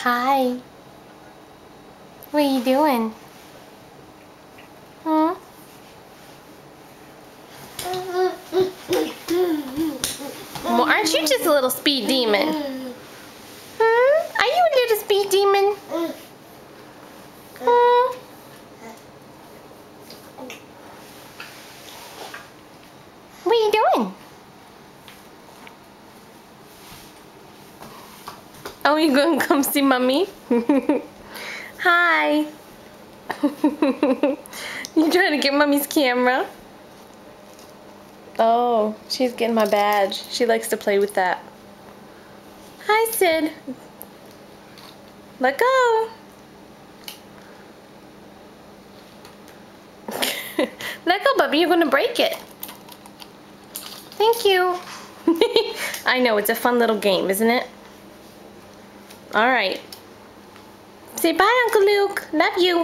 Hi. What are you doing? Huh? Well, aren't you just a little speed demon? Hmm? Are you a little speed demon? Hmm? What are you doing? Oh, you gonna come see mommy? Hi. You trying to get mommy's camera? Oh, she's getting my badge. She likes to play with that. Hi, Sid. Let go. Let go, Bubby. You're gonna break it. Thank you. I know, it's a fun little game, isn't it? All right. Say bye, Uncle Luke. Love you.